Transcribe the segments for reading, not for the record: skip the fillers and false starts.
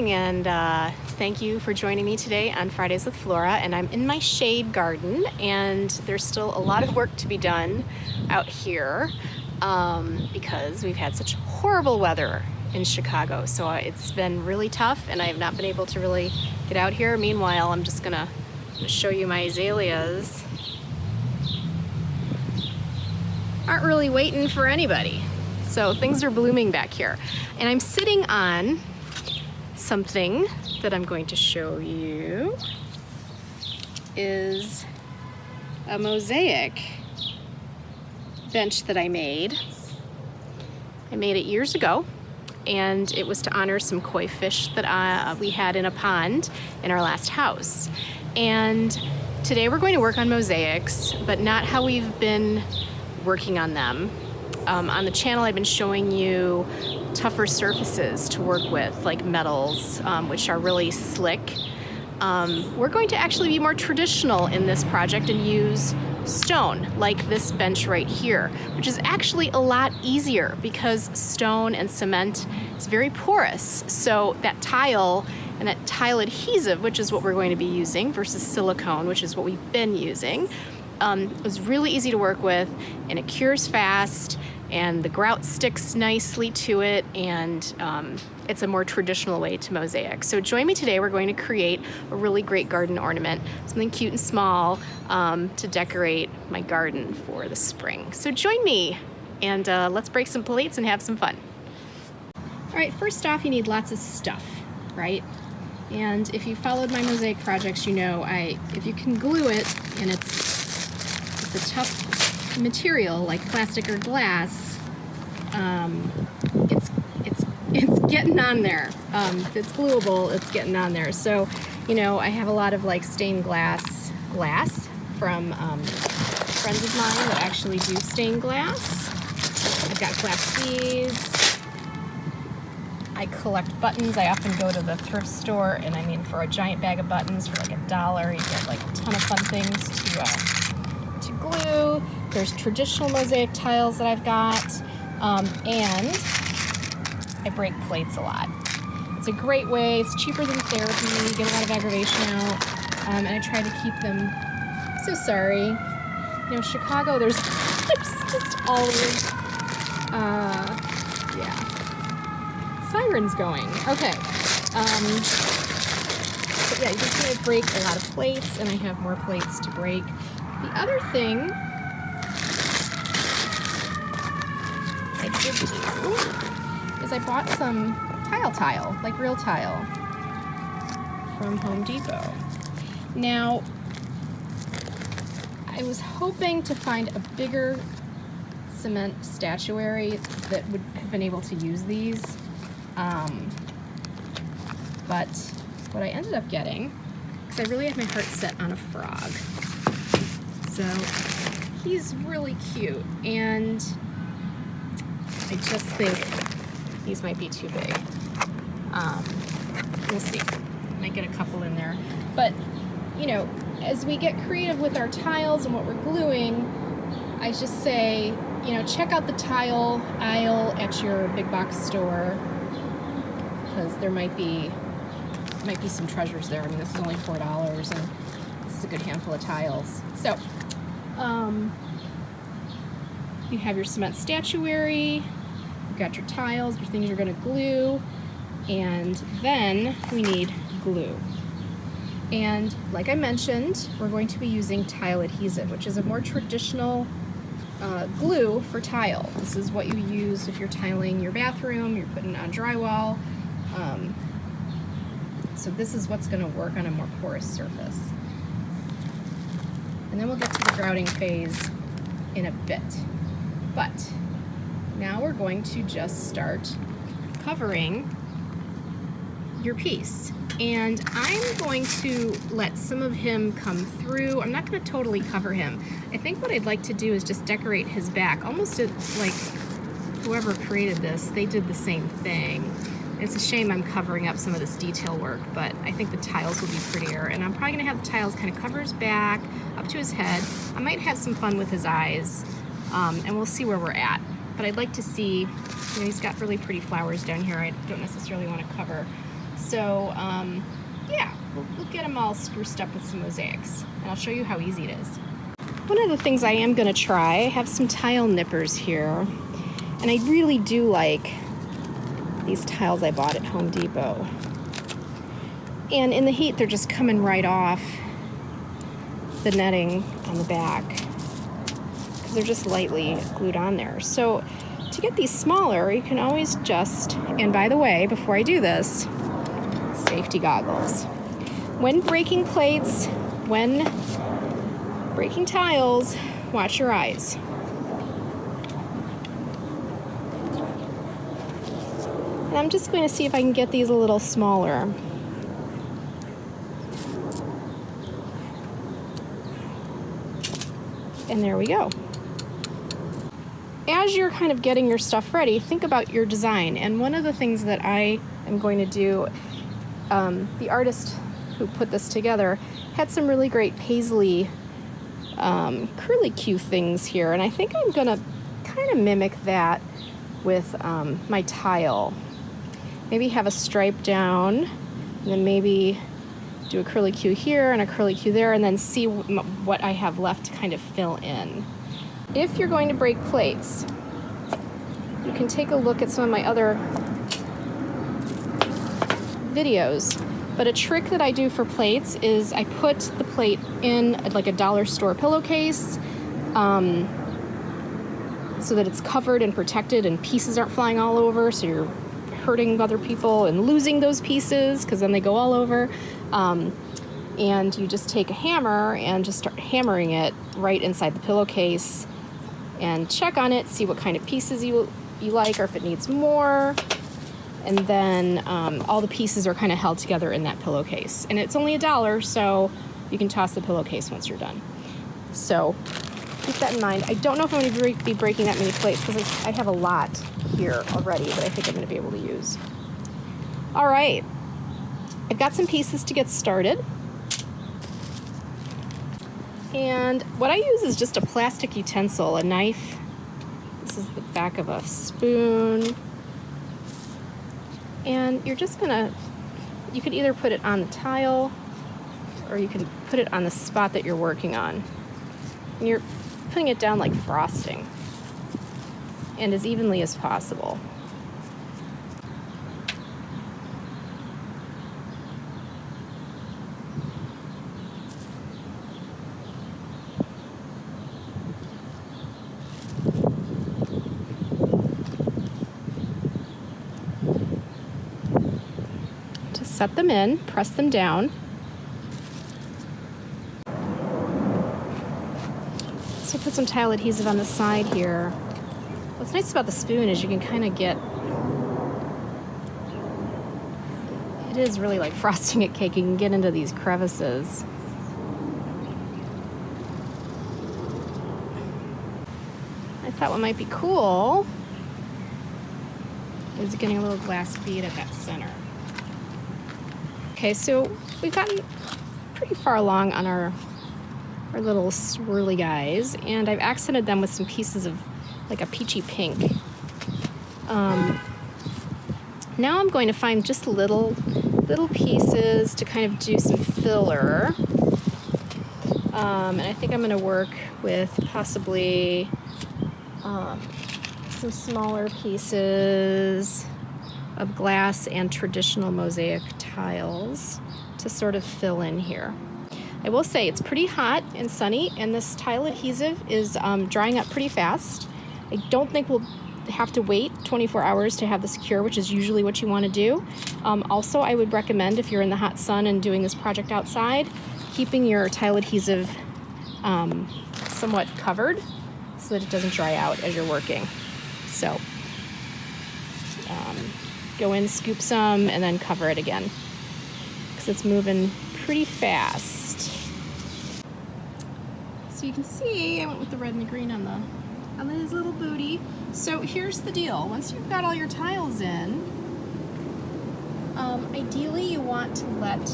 morning, and thank you for joining me today on Fridays with Flora. And I'm in my shade garden, and there's still a lot of work to be done out here because we've had such horrible weather in Chicago. So it's been really tough, and I have not been able to really get out here. Meanwhile, I'm just gonna show you my azaleas. Aren't really waiting for anybody. So things are blooming back here. And I'm sitting on something that I'm going to show you is a Mosaic bench that I made. I made it years ago, and it was to honor some koi fish that we had in a pond in our last house. And today we're going to work on mosaics, but not how we've been working on them. On the channel, I've been showing you tougher surfaces to work with, like metals, which are really slick. We're going to actually be more traditional in this project and use stone, like this bench right here, which is actually a lot easier because stone and cement is very porous. So that tile and that tile adhesive, which is what we're going to be using, versus silicone, which is what we've been using, was really easy to work with, and it cures fast, and the grout sticks nicely to it, and it's a more traditional way to mosaic. So join me today. We're going to create a really great garden ornament, something cute and small to decorate my garden for the spring. So join me, and let's break some plates and have some fun. All right, first off, you need lots of stuff, right? And if you followed my mosaic projects, you know if you can glue it, and it's a tough material like plastic or glass, it's getting on there. If it's gluable, it's getting on there. So, you know, I have a lot of like stained glass from friends of mine that actually do stained glass. I've got glass beads. I collect buttons. I often go to the thrift store, and I mean, for a giant bag of buttons for like $1, you get like a ton of fun things to glue. There's traditional mosaic tiles that I've got, and I break plates a lot. It's a great way. It's cheaper than therapy. You get a lot of aggravation out, and I try to keep them. So sorry. You know, Chicago, there's just always, sirens going. Okay. But yeah, you're just gonna break a lot of plates, and I have more plates to break. The other thing I did do is I bought some tile, like real tile, from Home Depot. Now, I was hoping to find a bigger cement statuary that would have been able to use these, but what I ended up getting, because I really had my heart set on a frog. So he's really cute, and I just think these might be too big. We'll see. Might get a couple in there. But, you know, as we get creative with our tiles and what we're gluing, I just say, you know, check out the tile aisle at your big box store, because there might be some treasures there. I mean, this is only $4, and this is a good handful of tiles. So, you have your cement statuary, you've got your tiles, your things you're going to glue, and then we need glue. And like I mentioned, we're going to be using tile adhesive, which is a more traditional glue for tile. This is what you use if you're tiling your bathroom, you're putting on drywall. So this is what's going to work on a more porous surface. And then we'll get to the grouting phase in a bit. But now we're going to just start covering your piece. And I'm going to let some of him come through. I'm not going to totally cover him. I think what I'd like to do is just decorate his back, almost like whoever created this, they did the same thing. It's a shame I'm covering up some of this detail work, but I think the tiles will be prettier. And I'm probably gonna have the tiles kind of cover his back, up to his head. I might have some fun with his eyes, and we'll see where we're at. But I'd like to see, you know, he's got really pretty flowers down here. I don't necessarily want to cover So yeah, we'll get them all spruced up with some mosaics, and I'll show you how easy it is. One of the things I am gonna try, I have some tile nippers here, and I really do like these tiles I bought at Home Depot. And in the heat, they're just coming right off the netting on the back, because they're just lightly glued on there. So to get these smaller, you can always just, and by the way, before I do this, safety goggles. When breaking plates, when breaking tiles, watch your eyes. And I'm just going to see if I can get these a little smaller. And there we go. As you're kind of getting your stuff ready, think about your design. And one of the things that I am going to do, the artist who put this together had some really great paisley curly-Q things here, and I think I'm gonna kind of mimic that with my tile. Maybe have a stripe down, and then maybe do a curly-Q here and a curly-Q there, and then see what I have left to kind of fill in. If you're going to break plates, you can take a look at some of my other videos. But a trick that I do for plates is I put the plate in like a dollar store pillowcase so that it's covered and protected and pieces aren't flying all over, so you're hurting other people and losing those pieces because then they go all over. And you just take a hammer and just start hammering it right inside the pillowcase and check on it, see what kind of pieces you like or if it needs more. And then all the pieces are kind of held together in that pillowcase. And it's only $1, so you can toss the pillowcase once you're done. So keep that in mind. I don't know if I'm going to be breaking that many plates because I have a lot here already that I think I'm going to be able to use. All right, I've got some pieces to get started. And what I use is just a plastic utensil, a knife. This is the back of a spoon. And you're just gonna, you could either put it on the tile or you can put it on the spot that you're working on. And you're putting it down like frosting and as evenly as possible. Set them in, press them down. So put some tile adhesive on the side here. What's nice about the spoon is you can kind of get, it is really like frosting a cake. You can get into these crevices. I thought what might be cool is getting a little glass bead at that center. Okay, so we've gotten pretty far along on our little swirly guys, and I've accented them with some pieces of like a peachy pink. Now I'm going to find just little pieces to kind of do some filler. And I think I'm going to work with possibly some smaller pieces of glass and traditional mosaic tiles to sort of fill in here. I will say it's pretty hot and sunny, and this tile adhesive is drying up pretty fast. I don't think we'll have to wait 24 hours to have this cure, which is usually what you want to do. Also, I would recommend, if you're in the hot sun and doing this project outside, keeping your tile adhesive somewhat covered so that it doesn't dry out as you're working. So go in, scoop some, and then cover it again because it's moving pretty fast. So you can see I went with the red and the green on his little booty. So here's the deal. Once you've got all your tiles in, ideally you want to let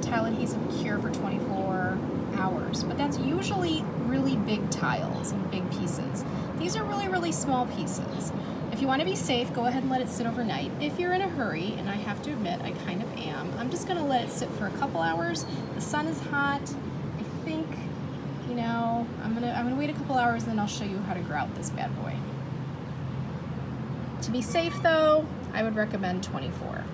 tile adhesive cure for 24 hours, but that's usually really big tiles and big pieces. These are really, really small pieces. If you want to be safe, go ahead and let it sit overnight. If you're in a hurry, and I have to admit I kind of am, I'm just going to let it sit for a couple hours. The sun is hot. I think, you know, I'm gonna wait a couple hours, and then I'll show you how to grout this bad boy. To be safe though, I would recommend 24.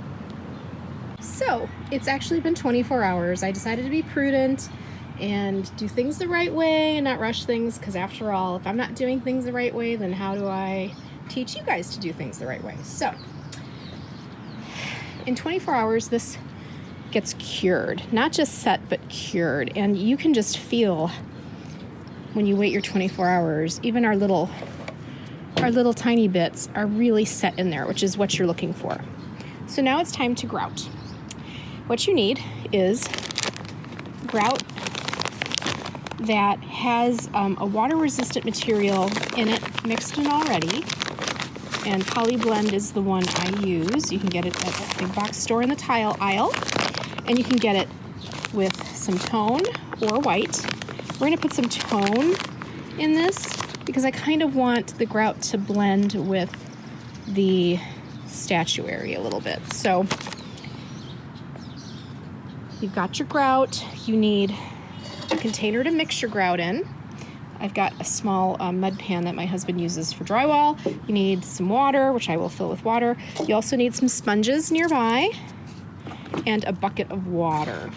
So it's actually been 24 hours. I decided to be prudent and do things the right way and not rush things, because after all, if I'm not doing things the right way, then how do I teach you guys to do things the right way? So in 24 hours, this gets cured, not just set, but cured. And you can just feel when you wait your 24 hours, even our little tiny bits are really set in there, which is what you're looking for. So now it's time to grout. What you need is grout that has a water-resistant material in it mixed in already, and Polyblend is the one I use. You can get it at a big box store in the tile aisle, and you can get it with some tone or white. We're going to put some tone in this because I kind of want the grout to blend with the statuary a little bit. So you've got your grout. You need a container to mix your grout in. I've got a small mud pan that my husband uses for drywall. You need some water, which I will fill with water. You also need some sponges nearby and a bucket of water.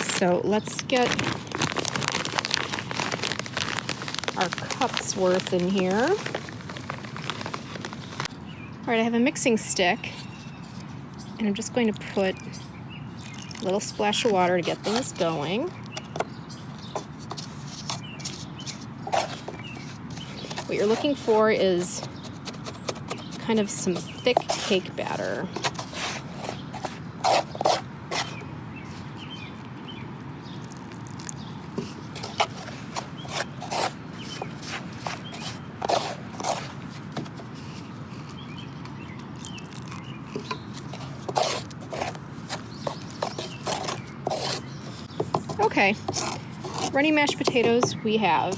So let's get our cups worth in here. All right, I have a mixing stick, and I'm just going to put a little splash of water to get things going. What you're looking for is kind of some thick cake batter. Okay, runny mashed potatoes we have.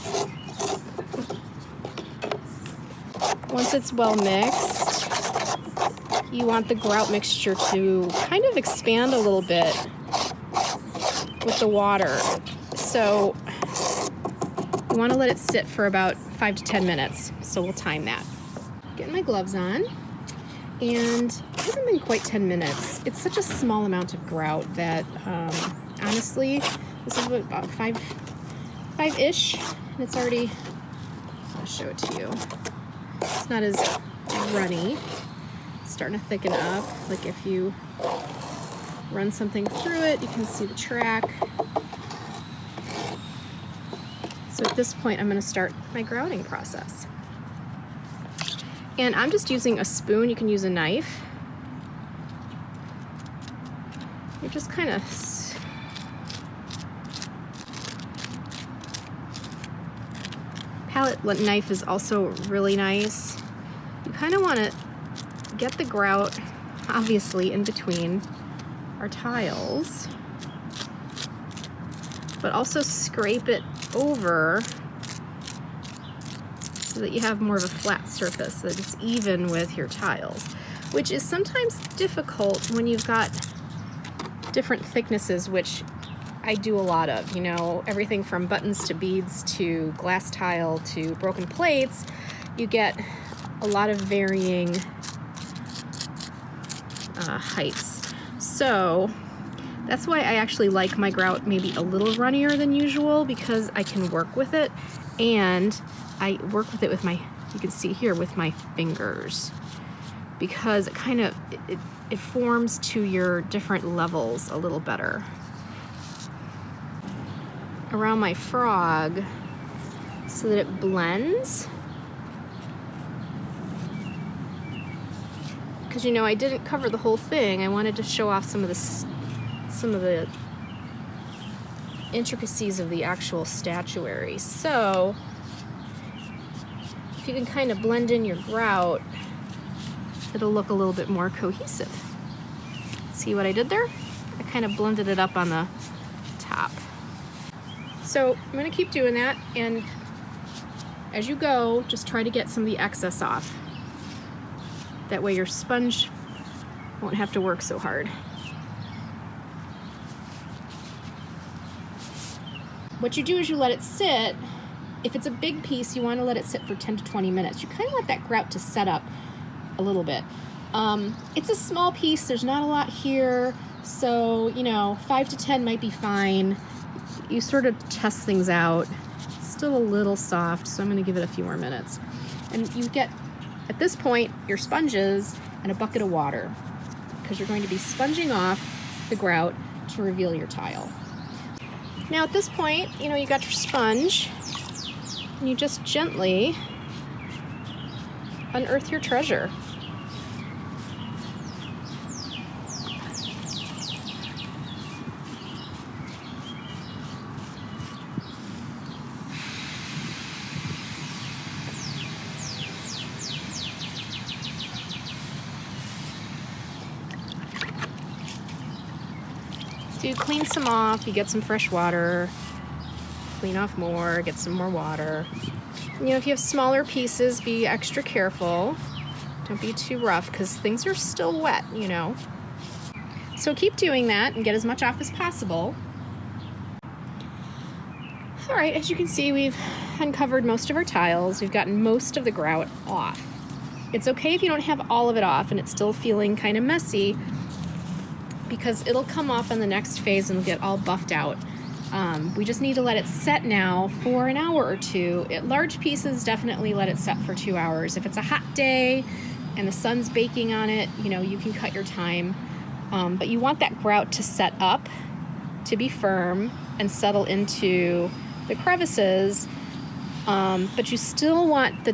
Once it's well mixed, you want the grout mixture to kind of expand a little bit with the water. So you want to let it sit for about 5 to 10 minutes. So we'll time that. Getting my gloves on, and it hasn't been quite 10 minutes. It's such a small amount of grout that honestly, this is what, about five-ish, and it's already, I'll show it to you. It's not as runny. It's starting to thicken up. Like if you run something through it, you can see the track. So at this point, I'm going to start my grouting process. And I'm just using a spoon. You can use a knife. You're just kind of palette knife is also really nice. You kind of want to get the grout, obviously, in between our tiles, but also scrape it over so that you have more of a flat surface, so that it's even with your tiles, which is sometimes difficult when you've got different thicknesses, which I do a lot of, you know, everything from buttons to beads to glass tile to broken plates. You get a lot of varying heights. So that's why I actually like my grout maybe a little runnier than usual, because I can work with it, and I work with it with my, you can see here, with my fingers, because it kind of, it forms to your different levels a little better. Around my frog so that it blends. Because, you know, I didn't cover the whole thing. I wanted to show off some of the intricacies of the actual statuary. So if you can kind of blend in your grout, it'll look a little bit more cohesive. See what I did there? I kind of blended it up on the top. So I'm going to keep doing that, and as you go, just try to get some of the excess off. That way your sponge won't have to work so hard. What you do is you let it sit. If it's a big piece, you want to let it sit for 10 to 20 minutes. You kind of want that grout to set up a little bit. It's a small piece, there's not a lot here, so 5 to 10 might be fine. You sort of test things out. It's still a little soft, so I'm going to give it a few more minutes. And you get, at this point, your sponges and a bucket of water, because you're going to be sponging off the grout to reveal your tile. Now at this point, you got your sponge, and you just gently unearth your treasure. So you clean some off, you get some fresh water, clean off more, get some more water. If you have smaller pieces, be extra careful. Don't be too rough because things are still wet, So keep doing that and get as much off as possible. All right, as you can see, we've uncovered most of our tiles. We've gotten most of the grout off. It's okay if you don't have all of it off and it's still feeling kind of messy, because it'll come off in the next phase and get all buffed out. We just need to let it set now for an hour or two. Large pieces, definitely let it set for 2 hours. If it's a hot day and the sun's baking on it, you can cut your time. But you want that grout to set up, to be firm and settle into the crevices. But you still want the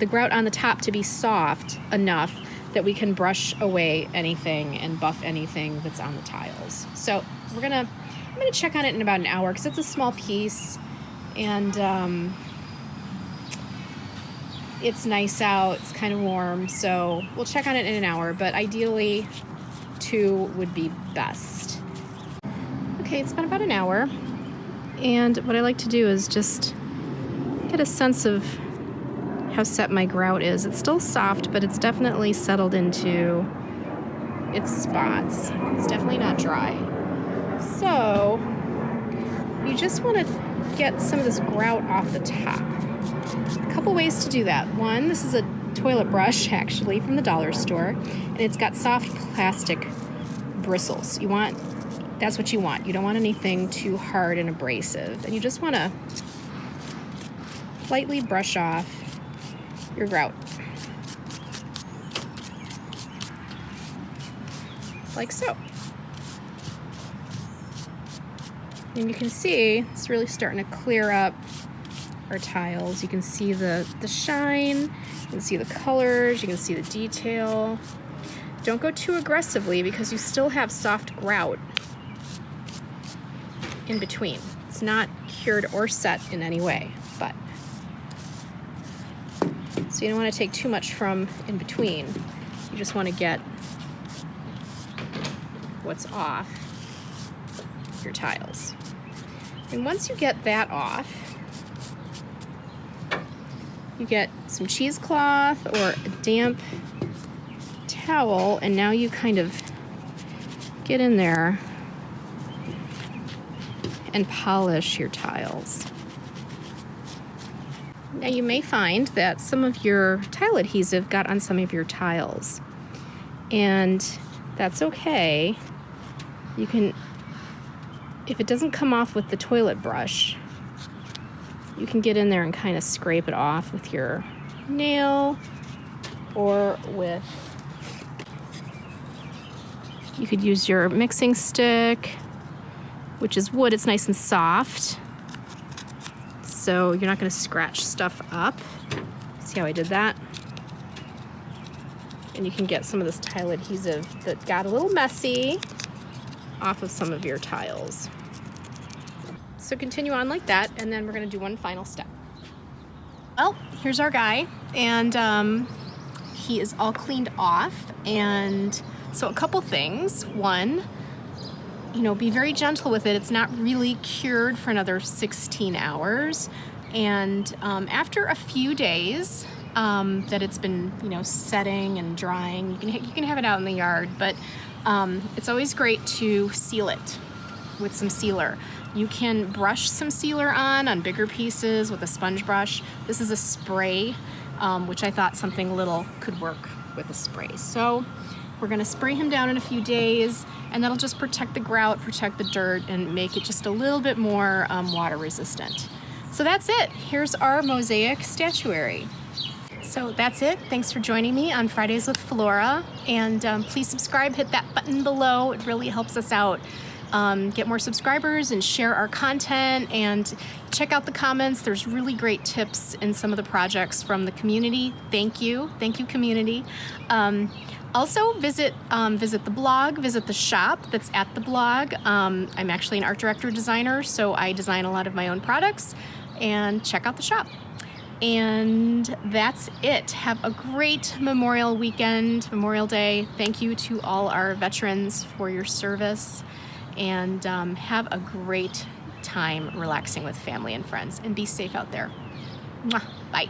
grout on the top to be soft enough that we can brush away anything and buff anything that's on the tiles. So I'm gonna check on it in about an hour because it's a small piece and it's nice out, it's kind of warm, so we'll check on it in an hour, but ideally 2 would be best. Okay, it's been about an hour, and what I like to do is just get a sense of how set my grout is. It's still soft, but it's definitely settled into its spots. It's definitely not dry. So you just want to get some of this grout off the top. A couple ways to do that. One, this is a toilet brush actually from the dollar store, and it's got soft plastic bristles. That's what you want. You don't want anything too hard and abrasive, and you just want to lightly brush off your grout. Like so. And you can see it's really starting to clear up our tiles. You can see the shine, you can see the colors, you can see the detail. Don't go too aggressively because you still have soft grout in between. It's not cured or set in any way, but so you don't want to take too much from in between. You just want to get what's off your tiles. And once you get that off, you get some cheesecloth or a damp towel, and now you kind of get in there and polish your tiles. Now you may find that some of your tile adhesive got on some of your tiles, and that's okay. You can, if it doesn't come off with the toilet brush, you can get in there and kind of scrape it off with your nail, or you could use your mixing stick, which is wood. It's nice and soft, so you're not going to scratch stuff up. See how I did that? And you can get some of this tile adhesive that got a little messy off of some of your tiles. So continue on like that, and then we're going to do one final step. Well, here's our guy, and he is all cleaned off. And so a couple things. One, be very gentle with it. It's not really cured for another 16 hours. And after a few days that it's been, setting and drying, you can have it out in the yard, but it's always great to seal it with some sealer. You can brush some sealer on bigger pieces with a sponge brush. This is a spray, which I thought something little could work with a spray. So we're gonna spray him down in a few days, and that'll just protect the grout, protect the dirt, and make it just a little bit more water resistant. So that's it. Here's our Mosaic statuary. So that's it. Thanks for joining me on Fridays with Flora. And please subscribe, hit that button below. It really helps us out. Get more subscribers and share our content, and check out the comments. There's really great tips in some of the projects from the community. Thank you community. Also visit the blog, visit the shop that's at the blog. I'm actually an art director designer, so I design a lot of my own products, and check out the shop. And that's it. Have a great Memorial weekend, Memorial Day. Thank you to all our veterans for your service, and have a great time relaxing with family and friends, and be safe out there. Mwah. Bye.